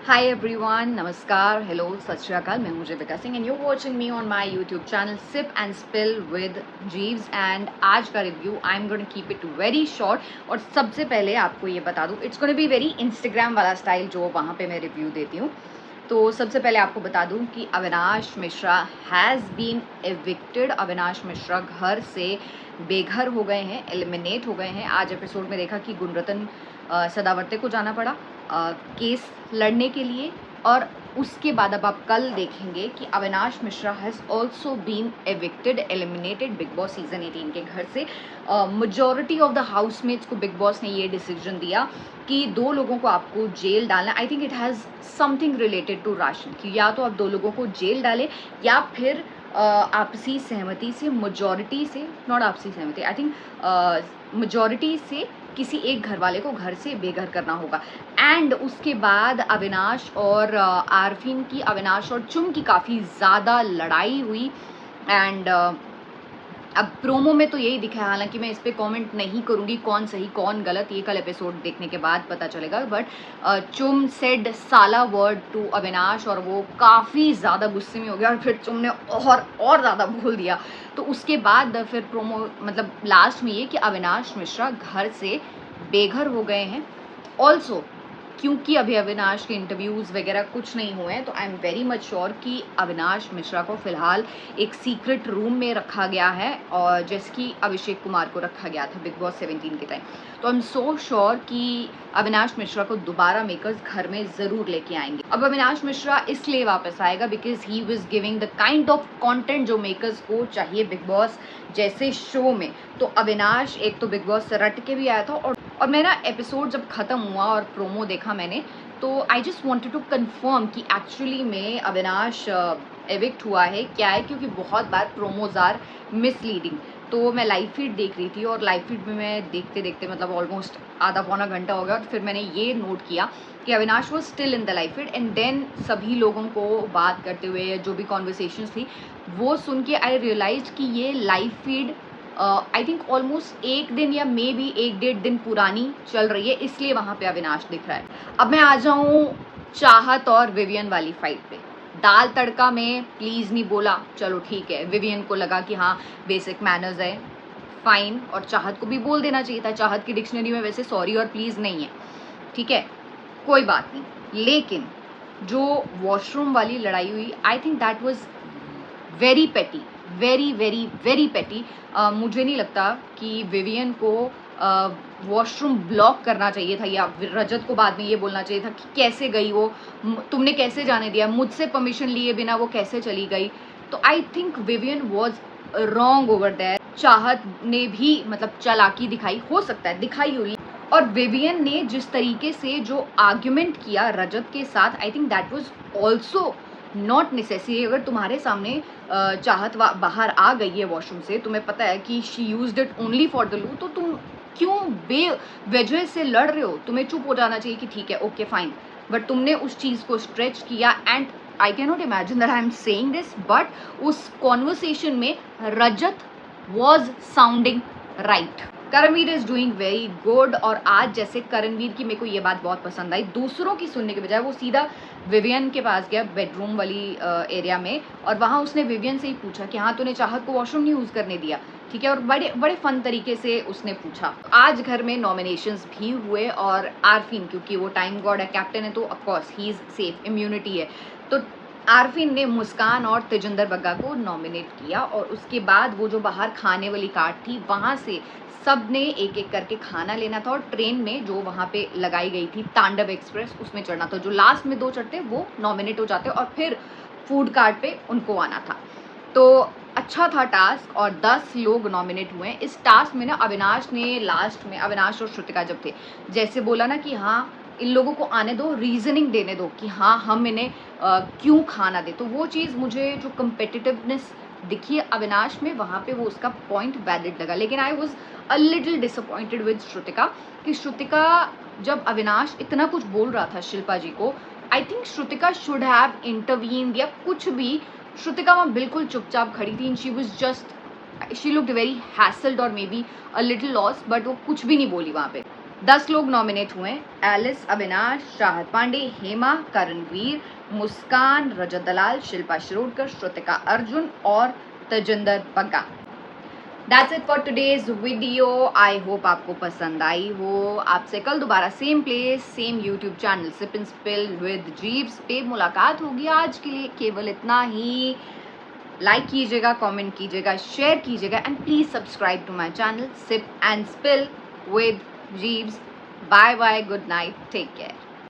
Hi everyone, नमस्कार, hello, सत श्री अकाल। मैं हूं Jeevika Singh and you watching me on my YouTube channel Sip and Spill with Jeevs. And आज का review I am going to keep it very short. और सबसे पहले आपको ये बता दूं, it's going to be very Instagram वाला स्टाइल जो वहाँ पे मैं रिव्यू देती हूँ। तो सबसे पहले आपको बता दूं कि Avinash Mishra has been evicted. Avinash Mishra घर से बेघर हो गए हैं, एलिमिनेट हो गए हैं। आज एपिसोड में देखा कि गुणरत्न सदावर्ते को जाना पड़ा केस लड़ने के लिए। और उसके बाद अब आप कल देखेंगे कि Avinash Mishra has also been evicted, eliminated Bigg Boss season 18 के घर से। मेजॉरिटी ऑफ द हाउसमेट्स को बिग बॉस ने ये डिसीजन दिया कि 2 लोगों को आपको जेल डालना। I think it has something related to ration, कि या तो आप 2 लोगों को जेल डालें या फिर आपसी सहमति से, मेजॉरिटी से, नॉट आपसी सहमति, आई थिंक मेजॉरिटी से किसी एक घर वाले को घर से बेघर करना होगा। एंड उसके बाद अविनाश और आरफीन की, अविनाश और चुम की काफ़ी ज़्यादा लड़ाई हुई। एंड अब प्रोमो में तो यही दिखा है, हालांकि मैं इस पर कमेंट नहीं करूंगी कौन सही कौन गलत, ये कल एपिसोड देखने के बाद पता चलेगा। बट चुम सेड साला वर्ड टू अविनाश और वो काफ़ी ज़्यादा गुस्से में हो गया और फिर चुम ने और ज़्यादा बोल दिया। तो उसके बाद फिर प्रोमो मतलब लास्ट में ये कि अविनाश मिश्रा घर से बेघर हो गए हैं। ऑल्सो क्योंकि अभी अविनाश के इंटरव्यूज़ वगैरह कुछ नहीं हुए हैं, तो I am very much sure कि अविनाश मिश्रा को फिलहाल एक सीक्रेट रूम में रखा गया है, और जैसे कि अभिषेक कुमार को रखा गया था बिग बॉस 17 के टाइम। तो आई एम सो श्योर कि अविनाश मिश्रा को दोबारा मेकर्स घर में ज़रूर लेके आएंगे। अब अविनाश मिश्रा इसलिए वापस आएगा because he was giving the kind of content जो मेकर्स को चाहिए बिग बॉस जैसे शो में। तो अविनाश एक तो बिग बॉस से रट के भी आया था, और मेरा एपिसोड जब ख़त्म हुआ और प्रोमो देखा मैंने, तो I just wanted to confirm कि एक्चुअली में अविनाश एविक्ट हुआ है क्या है, क्योंकि बहुत बार प्रोमोज आर मिसलीडिंग। तो मैं लाइव फीड देख रही थी और लाइव फीड में मैं देखते देखते मतलब ऑलमोस्ट आधा पौना घंटा हो गया, और फिर मैंने ये नोट किया कि अविनाश वो still in the live feed. And then सभी लोगों को बात करते हुए जो भी कॉन्वर्सेशंस थी वो सुन के आई रियलाइज कि ये live feed I think almost 1 दिन या मे बी 1-1.5 दिन पुरानी चल रही है, इसलिए वहाँ पे अविनाश दिख रहा है। अब मैं आ जाऊँ चाहत और विवियन वाली फाइट पे। दाल तड़का में प्लीज़ नहीं बोला, चलो ठीक है, विवियन को लगा कि हाँ बेसिक मैनर्स है, फाइन, और चाहत को भी बोल देना चाहिए था। चाहत की डिक्शनरी में वैसे सॉरी और प्लीज़ नहीं है, ठीक है, कोई बात नहीं। लेकिन जो वॉशरूम वाली लड़ाई हुई, I think that was very पेटी, वेरी वेरी वेरी पेटी। मुझे नहीं लगता कि विवियन को वॉशरूम ब्लॉक करना चाहिए था, या रजत को बाद में ये बोलना चाहिए था कि कैसे गई वो, तुमने कैसे जाने दिया, मुझसे परमिशन लिए बिना वो कैसे चली गई। तो I think Vivian was wrong over there. Chahat ने भी मतलब चालाकी दिखाई, हो सकता है दिखाई हुई, और विवियन ने जिस तरीके से जो आर्ग्यूमेंट किया रजत के साथ, I think that was also not necessary. अगर तुम्हारे सामने चाहत बाहर आ गई है वॉशरूम से, तुम्हें पता है कि she used it only for the लू, तो तुम क्यों बेवजह से लड़ रहे हो? तुम्हें चुप हो जाना चाहिए कि ठीक है, ओके फाइन। बट तुमने उस चीज़ को स्ट्रेच किया। And I can not imagine that I am saying this, but उस कॉन्वर्सेशन में Rajat was sounding right. Karanveer is doing very good. और आज जैसे करणवीर की मेरे को ये बात बहुत पसंद आई, दूसरों की सुनने के बजाय वो सीधा विवियन के पास गया बेडरूम वाली एरिया में, और वहाँ उसने विवियन से ही पूछा कि हाँ तूने चाहत को वॉशरूम नहीं यूज़ करने दिया, ठीक है, और बड़े बड़े फन तरीके से उसने पूछा। आज घर में नॉमिनेशंस भी हुए, और आरफीन क्योंकि वो टाइम गॉड है, कैप्टन है, तो of course he is safe, immunity है। तो आरफीन ने मुस्कान और तेजिंदर बग्गा को नॉमिनेट किया, और उसके बाद वो जो बाहर खाने वाली कार्ट थी वहाँ से सब ने एक एक करके खाना लेना था, और ट्रेन में जो वहाँ पे लगाई गई थी तांडव एक्सप्रेस, उसमें चढ़ना था। जो लास्ट में 2 चढ़ते वो नॉमिनेट हो जाते, और फिर फूड कार्ट पे उनको आना था। तो अच्छा था टास्क, और 10 लोग नॉमिनेट हुए हैं। इस टास्क में ना अविनाश ने लास्ट में, अविनाश और श्रुतिका जब थे, जैसे बोला ना कि हाँ इन लोगों को आने दो, रीजनिंग देने दो कि हाँ हम इन्हें क्यों खाना दे, तो वो चीज़ मुझे जो कम्पिटिटिवनेस दिखी अविनाश में, वहाँ पे वो उसका पॉइंट वैलिड लगा। लेकिन I was a little disappointed with Shrutika, कि श्रुतिका जब अविनाश इतना कुछ बोल रहा था शिल्पा जी को, I think Shrutika should have intervened या कुछ भी। श्रुतिका वहाँ बिल्कुल चुपचाप खड़ी थी, she was just, she looked very hassled और maybe a little lost, but वो कुछ भी नहीं बोली वहाँ पे। 10 लोग नॉमिनेट हुए, एलिस, अविनाश, शाहिद पांडे, हेमा, करणवीर, मुस्कान, रजत दलाल, शिल्पा शिरोडकर, श्रुतिका अर्जुन और Tajinder Bagga. That's it for today's video. I hope आपको पसंद आई हो। आपसे कल दोबारा same place same YouTube channel Sip and Spill with Jeevs पे मुलाकात होगी। आज के लिए केवल इतना ही। लाइक कीजिएगा, कमेंट कीजिएगा, शेयर कीजिएगा and please subscribe to my channel Sip and Spill with Jeevs. Bye bye, good night, take care.